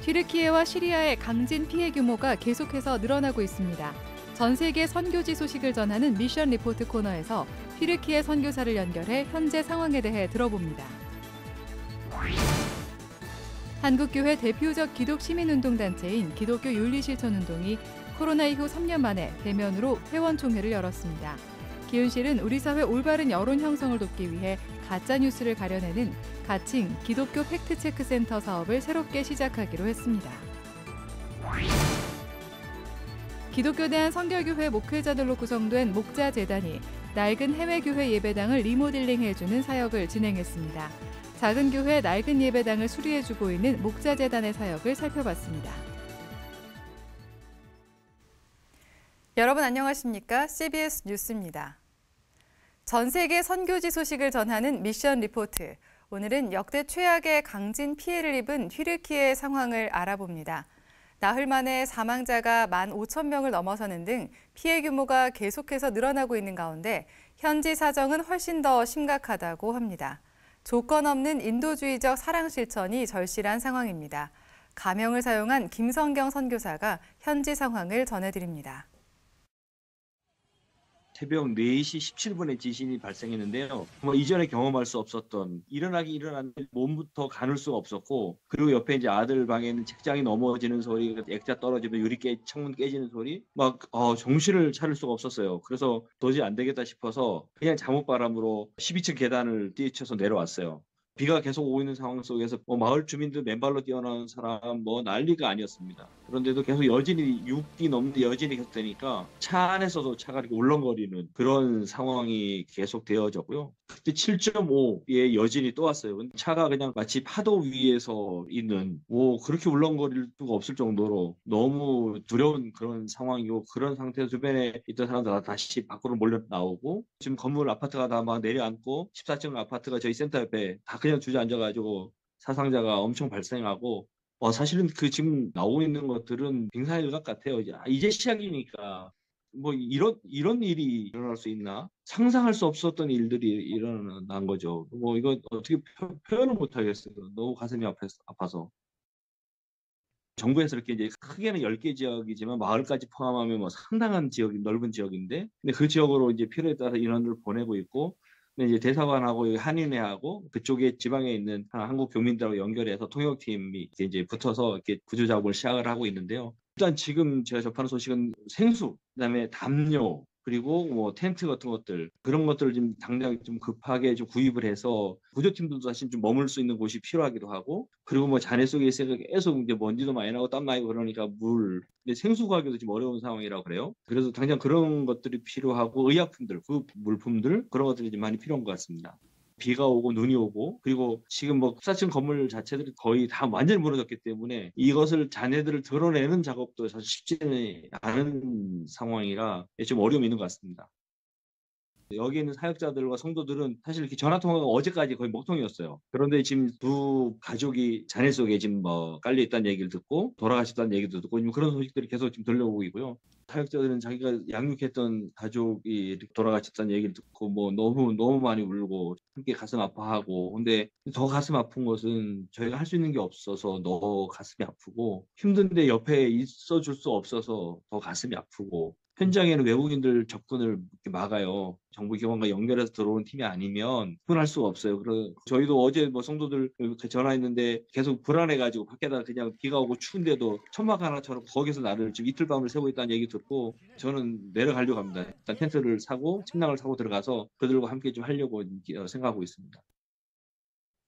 튀르키예와 시리아의 강진 피해 규모가 계속해서 늘어나고 있습니다. 전 세계 선교지 소식을 전하는 미션 리포트 코너에서 튀르키예 선교사를 연결해 현재 상황에 대해 들어봅니다. 한국교회 대표적 기독 시민운동단체인 기독교 윤리실천운동이 코로나 이후 3년 만에 대면으로 회원총회를 열었습니다. 기윤실은 우리 사회 올바른 여론 형성을 돕기 위해 가짜뉴스를 가려내는 가칭 기독교 팩트체크센터 사업을 새롭게 시작하기로 했습니다. 기독교대한 성결교회 목회자들로 구성된 목자재단이 낡은 해외교회 예배당을 리모델링해주는 사역을 진행했습니다. 작은 교회 낡은 예배당을 수리해주고 있는 목자재단의 사역을 살펴봤습니다. 여러분 안녕하십니까? CBS 뉴스입니다. 전 세계 선교지 소식을 전하는 미션 리포트. 오늘은 역대 최악의 강진 피해를 입은 튀르키예의 상황을 알아봅니다. 나흘 만에 사망자가 15,000명을 넘어서는 등 피해 규모가 계속해서 늘어나고 있는 가운데 현지 사정은 훨씬 더 심각하다고 합니다. 조건 없는 인도주의적 사랑 실천이 절실한 상황입니다. 가명을 사용한 김성경 선교사가 현지 상황을 전해드립니다. 새벽 4시 17분에 지진이 발생했는데요. 이전에 경험할 수 없었던 일어나긴 일어났는데 몸부터 가눌 수가 없었고, 그리고 옆에 이제 아들 방에는 책장이 넘어지는 소리, 액자 떨어지면 창문 깨지는 소리, 정신을 차릴 수가 없었어요. 그래서 도저히 안 되겠다 싶어서 그냥 잠옷바람으로 12층 계단을 뛰쳐서 내려왔어요. 비가 계속 오고 있는 상황 속에서 마을 주민들 맨발로 뛰어나온 사람 난리가 아니었습니다. 그런데도 계속 여진이 6기 넘는데 여진이 계속 되니까 차 안에서도 차가 이렇게 울렁거리는 그런 상황이 계속 되어졌고요. 그때 7.5의 여진이 또 왔어요. 근데 차가 그냥 마치 파도 위에서 있는 그렇게 울렁거릴 수가 없을 정도로 너무 두려운 그런 상황이고, 그런 상태에서 주변에 있던 사람들 다 다시 밖으로 몰려 나오고, 지금 건물 아파트가 다 막 내려앉고 14층 아파트가 저희 센터 옆에 다 그냥 주저앉아가지고 사상자가 엄청 발생하고, 사실은 지금 나오고 있는 것들은 빙산일각 같아요. 이제 시작이니까 이런 일이 일어날 수 있나? 상상할 수 없었던 일들이 일어난 거죠. 이거 어떻게 표현을 못 하겠어요. 너무 가슴이 아파서. 정부에서 이렇게 이제 크게는 10개 지역이지만 마을까지 포함하면 상당한 넓은 지역인데, 근데 그 지역으로 이제 필요에 따라서 인원을 보내고 있고, 근데 이제 대사관하고 한인회하고 그쪽에 지방에 있는 한국 교민들하고 연결해서 통역팀이 이제 붙어서 이렇게 구조 작업을 시작을 하고 있는데요. 일단 지금 제가 접하는 소식은 생수, 그다음에 담요, 그리고 텐트 같은 것들, 그런 것들을 지금 당장 좀 급하게 좀 구입을 해서 구조팀들도 사실 좀 머물 수 있는 곳이 필요하기도 하고, 그리고 잔해 속에 있으니까 계속 이제 먼지도 많이 나고 땀 많이 그러니까 근데 생수 구하기도 지금 어려운 상황이라고 그래요. 그래서 당장 그런 것들이 필요하고, 의약품들, 그 물품들, 그런 것들이 좀 많이 필요한 것 같습니다. 비가 오고 눈이 오고, 그리고 지금 14층 건물 자체들이 거의 다 완전히 무너졌기 때문에 이것을 잔해들을 드러내는 작업도 사실 쉽지는 않은 상황이라 좀 어려움이 있는 것 같습니다. 여기 있는 사역자들과 성도들은 사실 이렇게 전화 통화가 어제까지 거의 먹통이었어요. 그런데 지금 두 가족이 잔해 속에 지금 깔려 있다는 얘기를 듣고 돌아가셨다는 얘기도 듣고 그런 소식들이 계속 지금 들려오고 있고요. 사역자들은 자기가 양육했던 가족이 이렇게 돌아가셨다는 얘기를 듣고 너무 많이 울고 함께 가슴 아파하고, 근데 더 가슴 아픈 것은 저희가 할 수 있는 게 없어서 더 가슴이 아프고, 힘든데 옆에 있어줄 수 없어서 더 가슴이 아프고, 현장에는 외국인들 접근을 막아요. 정부 기관과 연결해서 들어온 팀이 아니면 접근할 수가 없어요. 그래서 저희도 어제 성도들 전화했는데 계속 불안해가지고 밖에다 그냥 비가 오고 추운데도 천막 하나처럼 거기서 나를 지금 이틀 밤을 새고 있다는 얘기 듣고 저는 내려가려고 합니다. 일단 텐트를 사고 침낭을 사고 들어가서 그들과 함께 좀 하려고 생각하고 있습니다.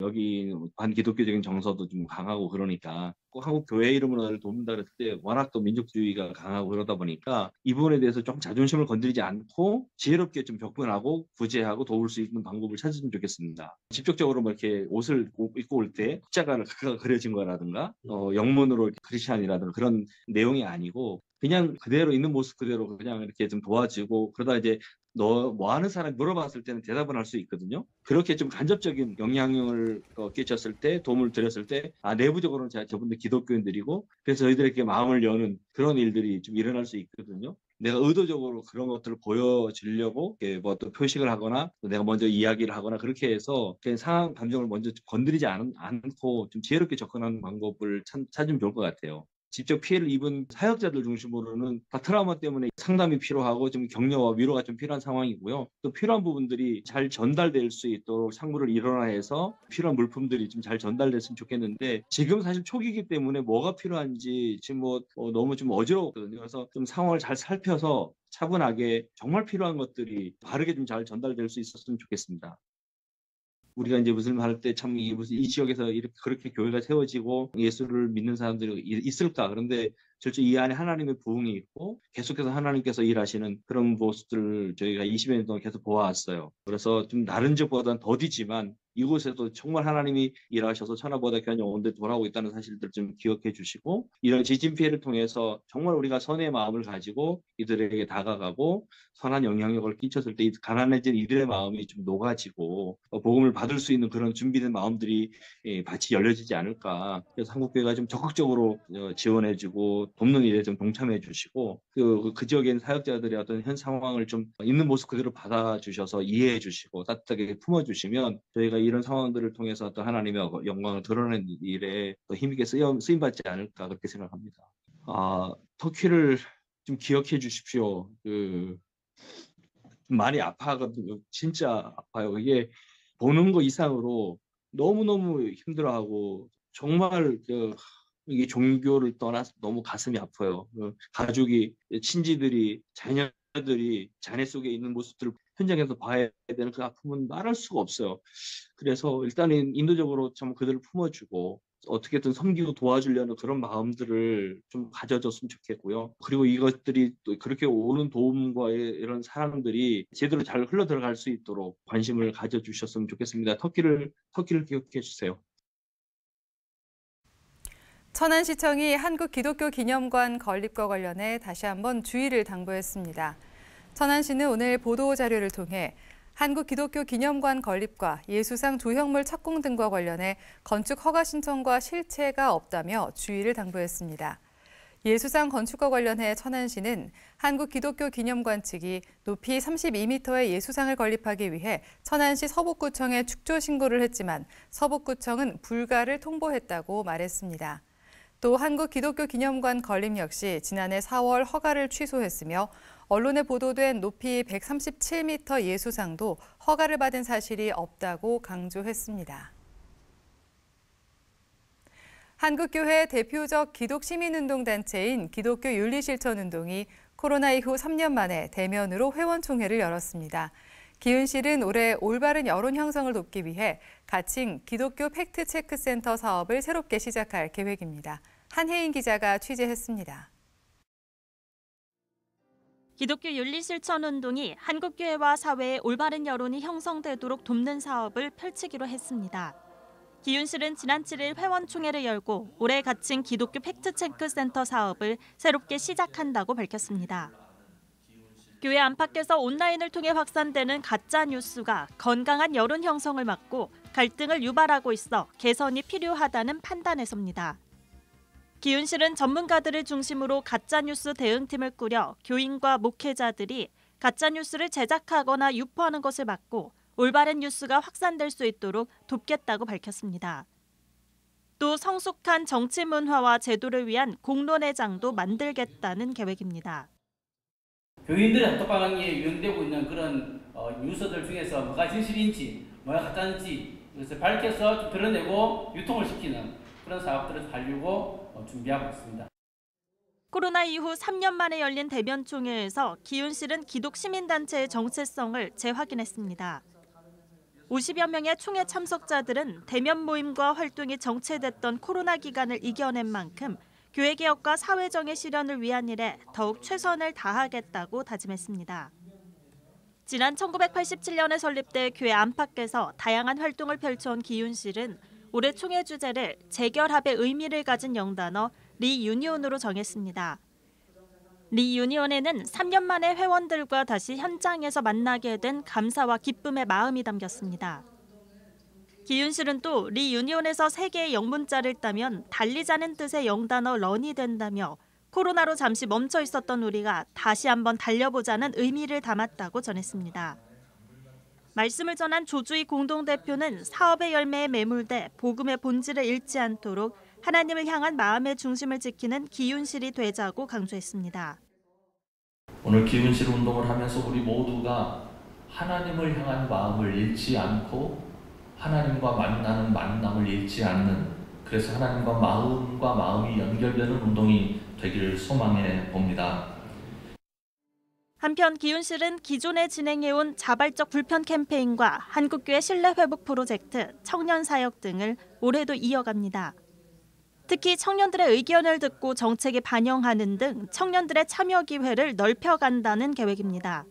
여기 반기독교적인 정서도 좀 강하고 그러니까 꼭 한국 교회 이름으로 돕는다 그랬을 때 워낙 또 민족주의가 강하고 그러다 보니까 이 부분에 대해서 좀 자존심을 건드리지 않고 지혜롭게 좀 접근하고 구제하고 도울 수 있는 방법을 찾으면 좋겠습니다. 직접적으로 이렇게 옷을 입고 올 때 십자가가 그려진 거라든가 영문으로 크리스찬이라든가 그런 내용이 아니고, 그냥 그대로 있는 모습 그대로 그냥 이렇게 좀 도와주고, 그러다 이제 너 뭐 하는 사람 물어봤을 때는 대답을 할 수 있거든요. 그렇게 좀 간접적인 영향을 끼쳤을 때, 도움을 드렸을 때, 내부적으로는 저분들 기독교인들이고, 그래서 저희들에게 마음을 여는 그런 일들이 좀 일어날 수 있거든요. 내가 의도적으로 그런 것들을 보여주려고 뭐 또 표식을 하거나 내가 먼저 이야기를 하거나 그렇게 해서 그냥 상황 감정을 먼저 건드리지 않고 좀 지혜롭게 접근하는 방법을 찾으면 좋을 것 같아요. 직접 피해를 입은 사역자들 중심으로는 다 트라우마 때문에 상담이 필요하고 좀 격려와 위로가 좀 필요한 상황이고요. 또 필요한 부분들이 잘 전달될 수 있도록 상부를 일원화해서 필요한 물품들이 좀 잘 전달됐으면 좋겠는데 지금 사실 초기이기 때문에 뭐가 필요한지 지금 너무 좀 어지러웠거든요. 그래서 좀 상황을 잘 살펴서 차분하게 정말 필요한 것들이 바르게 좀 잘 전달될 수 있었으면 좋겠습니다. 우리가 이제 무슬림 할 때 참 무슨 이 지역에서 이렇게 그렇게 교회가 세워지고 예수를 믿는 사람들이 있을까? 그런데 실제 이 안에 하나님의 부흥이 있고 계속해서 하나님께서 일하시는 그런 모습들을 저희가 20여 년 동안 계속 보아왔어요. 그래서 좀 다른 지역보다는 더디지만 이곳에도 정말 하나님이 일하셔서 천하보다 귀한 영혼들이 돌아오고 있다는 사실들 좀 기억해 주시고 이런 지진 피해를 통해서 정말 우리가 선의 마음을 가지고 이들에게 다가가고 선한 영향력을 끼쳤을 때 가난해진 이들의 마음이 좀 녹아지고 복음을 받을 수 있는 그런 준비된 마음들이 밭이 열려지지 않을까. 그래서 한국교회가 좀 적극적으로 지원해주고 돕는 일에 좀 동참해주시고 그 지역에 있는 사역자들의 어떤 현 상황을 좀 있는 모습 그대로 받아주셔서 이해해주시고 따뜻하게 품어주시면 저희가 이런 상황들을 통해서 또 하나님의 영광을 드러내는 일에 더 힘있게 쓰임받지 않을까 그렇게 생각합니다. 터키를 좀 기억해 주십시오. 많이 아파하거든요. 진짜 아파요. 이게 보는 거 이상으로 너무너무 힘들어하고 정말 이게 종교를 떠나서 너무 가슴이 아파요. 가족이, 친지들이, 자녀들이 잔해 속에 있는 모습들을 현장에서 봐야 되는 그 아픔은 말할 수가 없어요. 그래서 일단은 인도적으로 좀 그들을 품어주고 어떻게든 섬기고 도와주려는 그런 마음들을 좀 가져줬으면 좋겠고요. 그리고 이것들이 또 그렇게 오는 도움과 이런 사랑들이 제대로 잘 흘러 들어갈 수 있도록 관심을 가져주셨으면 좋겠습니다. 터키를 기억해 주세요. 천안시청이 한국기독교기념관 건립과 관련해 다시 한번 주의를 당부했습니다. 천안시는 오늘 보도자료를 통해 한국기독교기념관 건립과 예수상 조형물 착공 등과 관련해 건축 허가 신청과 실체가 없다며 주의를 당부했습니다. 예수상 건축과 관련해 천안시는 한국기독교기념관 측이 높이 32m의 예수상을 건립하기 위해 천안시 서북구청에 축조 신고를 했지만 서북구청은 불가를 통보했다고 말했습니다. 또 한국기독교기념관 건립 역시 지난해 4월 허가를 취소했으며 언론에 보도된 높이 137m 예수상도 허가를 받은 사실이 없다고 강조했습니다. 한국교회 대표적 기독시민운동단체인 기독교 윤리실천운동이 코로나 이후 3년 만에 대면으로 회원총회를 열었습니다. 기윤실은 올해 올바른 여론 형성을 돕기 위해 가칭 기독교 팩트체크센터 사업을 새롭게 시작할 계획입니다. 한혜인 기자가 취재했습니다. 기독교 윤리실천운동이 한국교회와 사회의 올바른 여론이 형성되도록 돕는 사업을 펼치기로 했습니다. 기윤실은 지난 7일 회원총회를 열고 올해 가칭 기독교 팩트체크센터 사업을 새롭게 시작한다고 밝혔습니다. 교회 안팎에서 온라인을 통해 확산되는 가짜 뉴스가 건강한 여론 형성을 막고 갈등을 유발하고 있어 개선이 필요하다는 판단에서입니다. 기윤실은 전문가들을 중심으로 가짜뉴스 대응팀을 꾸려 교인과 목회자들이 가짜뉴스를 제작하거나 유포하는 것을 막고 올바른 뉴스가 확산될 수 있도록 돕겠다고 밝혔습니다. 또 성숙한 정치 문화와 제도를 위한 공론회장도 만들겠다는 계획입니다. 교인들의 단톡방에 유행되고 있는 그런 뉴스들 중에서 뭐가 진실인지 뭐가 가짜인지 그것을 밝혀서 좀 드러내고 유통을 시키는 그런 사업들을 하려고 준비하고 있습니다. 코로나 이후 3년 만에 열린 대변총회에서 기윤실은 기독시민단체의 정체성을 재확인했습니다. 50여 명의 총회 참석자들은 대면 모임과 활동이 정체됐던 코로나 기간을 이겨낸 만큼 교회 개혁과 사회정의 실현을 위한 일에 더욱 최선을 다하겠다고 다짐했습니다. 지난 1987년에 설립돼 교회 안팎에서 다양한 활동을 펼쳐온 기윤실은 올해 총회 주제를 재결합의 의미를 가진 영단어 리유니온으로 정했습니다. 리유니온에는 3년 만에 회원들과 다시 현장에서 만나게 된 감사와 기쁨의 마음이 담겼습니다. 기윤실은 또 리유니온에서 3개의 영문자를 따면 달리자는 뜻의 영단어 런이 된다며 코로나로 잠시 멈춰 있었던 우리가 다시 한번 달려보자는 의미를 담았다고 전했습니다. 말씀을 전한 조주희 공동대표는 사업의 열매에 매몰돼 복음의 본질을 잃지 않도록 하나님을 향한 마음의 중심을 지키는 기윤실이 되자고 강조했습니다. 오늘 기윤실 운동을 하면서 우리 모두가 하나님을 향한 마음을 잃지 않고 하나님과 만나는 만남을 잃지 않는, 그래서 하나님과 마음이 연결되는 운동이 되기를 소망해 봅니다. 한편 기윤실은 기존에 진행해온 자발적 불편 캠페인과 한국교회 신뢰회복 프로젝트, 청년사역 등을 올해도 이어갑니다. 특히 청년들의 의견을 듣고 정책에 반영하는 등 청년들의 참여 기회를 넓혀간다는 계획입니다.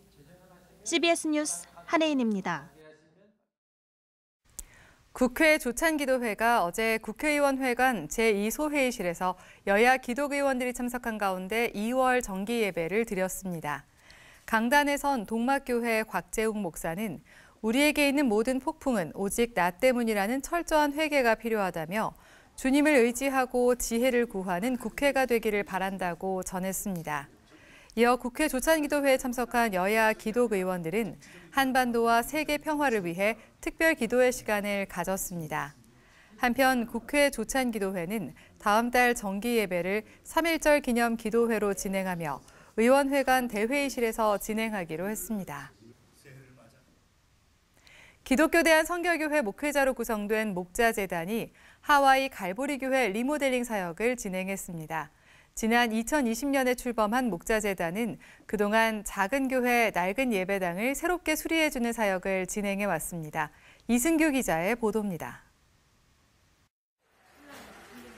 CBS 뉴스 한혜인입니다. 국회 조찬기도회가 어제 국회의원회관 제2소회의실에서 여야 기독의원들이 참석한 가운데 2월 정기 예배를 드렸습니다. 강단에선 동막교회 곽재욱 목사는 우리에게 있는 모든 폭풍은 오직 나 때문이라는 철저한 회개가 필요하다며 주님을 의지하고 지혜를 구하는 국회가 되기를 바란다고 전했습니다. 이어 국회 조찬기도회에 참석한 여야 기독의원들은 한반도와 세계 평화를 위해 특별 기도회 시간을 가졌습니다. 한편 국회 조찬기도회는 다음 달 정기 예배를 3.1절 기념 기도회로 진행하며 의원회관 대회의실에서 진행하기로 했습니다. 기독교 대한선결교회 목회자로 구성된 목자재단이 하와이 갈보리교회 리모델링 사역을 진행했습니다. 지난 2020년에 출범한 목자재단은 그동안 작은 교회 낡은 예배당을 새롭게 수리해주는 사역을 진행해 왔습니다. 이승규 기자의 보도입니다.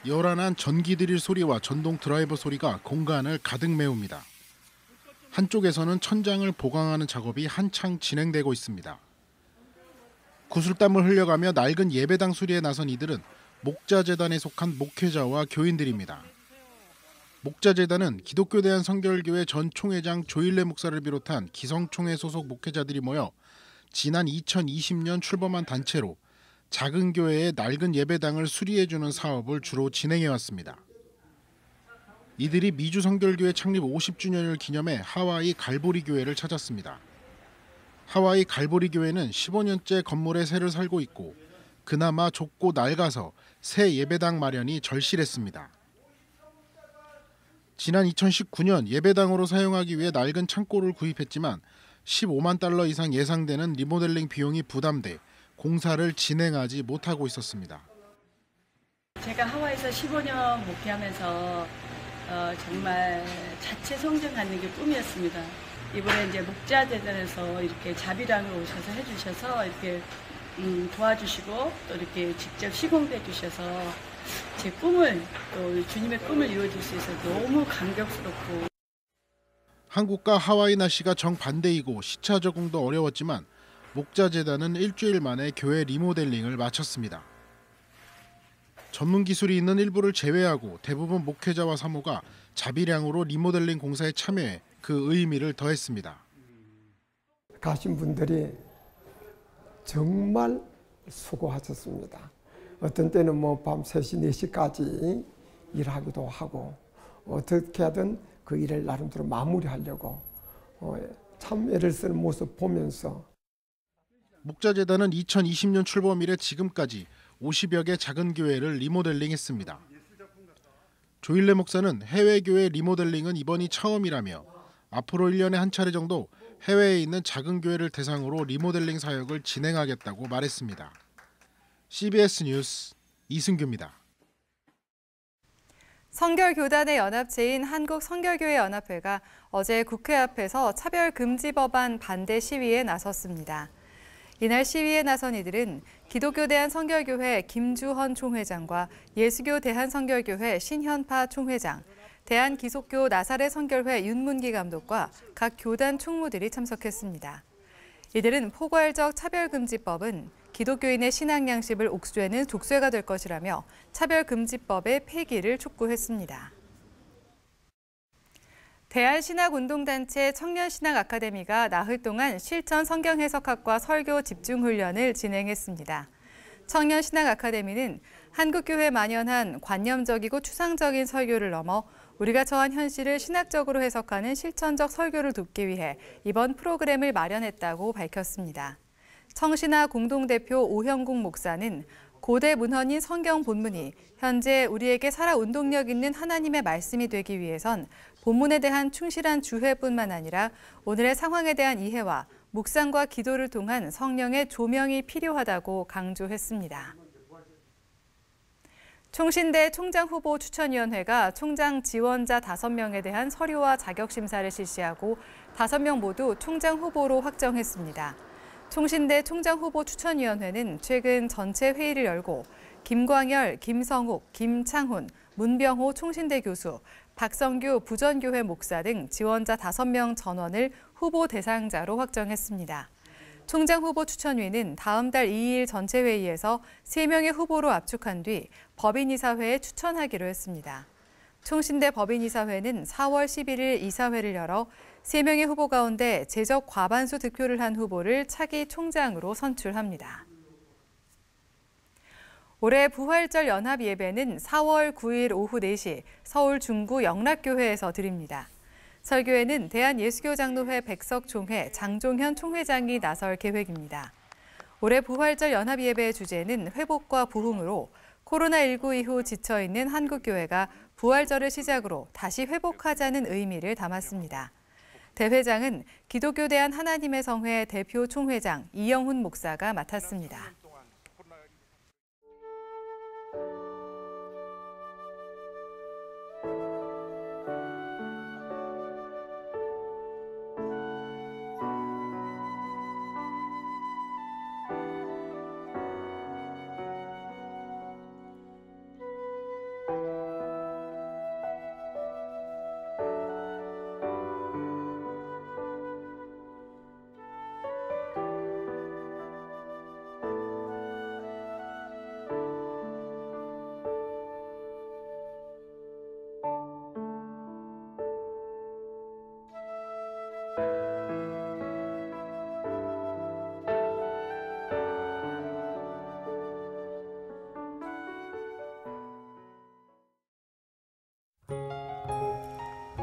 요란한 전기 드릴 소리와 전동 드라이버 소리가 공간을 가득 메웁니다. 한쪽에서는 천장을 보강하는 작업이 한창 진행되고 있습니다. 구슬땀을 흘려가며 낡은 예배당 수리에 나선 이들은 목자재단에 속한 목회자와 교인들입니다. 목자재단은 기독교 대한선결교회 전 총회장 조일래 목사를 비롯한 기성총회 소속 목회자들이 모여 지난 2020년 출범한 단체로 작은 교회의 낡은 예배당을 수리해주는 사업을 주로 진행해왔습니다. 이들이 미주선결교회 창립 50주년을 기념해 하와이 갈보리 교회를 찾았습니다. 하와이 갈보리 교회는 15년째 건물에 새를 살고 있고 그나마 좁고 낡아서 새 예배당 마련이 절실했습니다. 지난 2019년 예배당으로 사용하기 위해 낡은 창고를 구입했지만 15만 달러 이상 예상되는 리모델링 비용이 부담돼 공사를 진행하지 못하고 있었습니다. 제가 하와이에서 15년 목회하면서 정말 자체 성장하는 게 꿈이었습니다. 이번에 이제 목자재단에서 이렇게 자비랑으로 오셔서 해주셔서 이렇게 도와주시고 또 이렇게 직접 시공도 해주셔서 제 꿈을 또 주님의 꿈을 이루어질 수 있어서 너무 감격스럽고. 한국과 하와이 날씨가 정반대이고 시차 적응도 어려웠지만 목자재단은 일주일 만에 교회 리모델링을 마쳤습니다. 전문 기술이 있는 일부를 제외하고 대부분 목회자와 사모가 자비량으로 리모델링 공사에 참여해 그 의미를 더했습니다. 가신 분들이 정말 수고하셨습니다. 어떤 때는 밤 3시, 4시까지 일하기도 하고 어떻게 하든 그 일을 나름대로 마무리하려고 참 애를 쓰는 모습 보면서. 목자재단은 2020년 출범 이래 지금까지 50여 개 작은 교회를 리모델링했습니다. 조일래 목사는 해외 교회 리모델링은 이번이 처음이라며 앞으로 1년에 한 차례 정도 해외에 있는 작은 교회를 대상으로 리모델링 사역을 진행하겠다고 말했습니다. CBS 뉴스 이승규입니다. 선결교단의 연합체인 한국선결교회연합회가 어제 국회 앞에서 차별금지법안 반대 시위에 나섰습니다. 이날 시위에 나선 이들은 기독교 대한선결교회 김주헌 총회장과 예수교 대한선결교회 신현파 총회장, 대한기독교 나사렛 선결회 윤문기 감독과 각 교단 총무들이 참석했습니다. 이들은 포괄적 차별금지법은 기독교인의 신앙 양식을 옥죄는 족쇄가 될 것이라며 차별금지법의 폐기를 촉구했습니다. 대한신학운동단체 청년신학아카데미가 나흘 동안 실천 성경해석학과 설교 집중훈련을 진행했습니다. 청년신학아카데미는 한국교회에 만연한 관념적이고 추상적인 설교를 넘어 우리가 처한 현실을 신학적으로 해석하는 실천적 설교를 돕기 위해 이번 프로그램을 마련했다고 밝혔습니다. 청신화 공동대표 오형국 목사는 고대 문헌인 성경 본문이 현재 우리에게 살아 운동력 있는 하나님의 말씀이 되기 위해선 본문에 대한 충실한 주회뿐만 아니라 오늘의 상황에 대한 이해와 묵상과 기도를 통한 성령의 조명이 필요하다고 강조했습니다. 총신대 총장후보 추천위원회가 총장 지원자 5명에 대한 서류와 자격심사를 실시하고 5명 모두 총장 후보로 확정했습니다. 총신대 총장후보 추천위원회는 최근 전체 회의를 열고 김광열, 김성욱, 김창훈, 문병호 총신대 교수, 박성규 부전교회 목사 등 지원자 5명 전원을 후보 대상자로 확정했습니다. 총장후보 추천위는 다음 달 2일 전체 회의에서 3명의 후보로 압축한 뒤 법인이사회에 추천하기로 했습니다. 총신대 법인이사회는 4월 11일 이사회를 열어 3명의 후보 가운데 제적 과반수 득표를 한 후보를 차기 총장으로 선출합니다. 올해 부활절 연합 예배는 4월 9일 오후 4시 서울 중구 영락교회에서 드립니다. 설교에는 대한예수교장로회 백석총회 장종현 총회장이 나설 계획입니다. 올해 부활절 연합 예배의 주제는 회복과 부흥으로 코로나19 이후 지쳐있는 한국교회가 부활절을 시작으로 다시 회복하자는 의미를 담았습니다. 대회장은 기독교 대한 하나님의 성회 대표 총회장 이영훈 목사가 맡았습니다.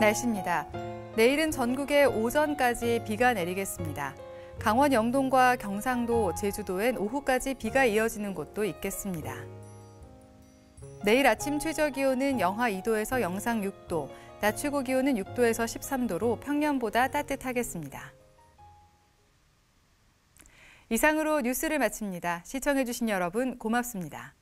날씨입니다. 내일은 전국에 오전까지 비가 내리겠습니다. 강원 영동과 경상도, 제주도엔 오후까지 비가 이어지는 곳도 있겠습니다. 내일 아침 최저 기온은 영하 2도에서 영상 6도, 낮 최고 기온은 6도에서 13도로 평년보다 따뜻하겠습니다. 이상으로 뉴스를 마칩니다. 시청해주신 여러분 고맙습니다.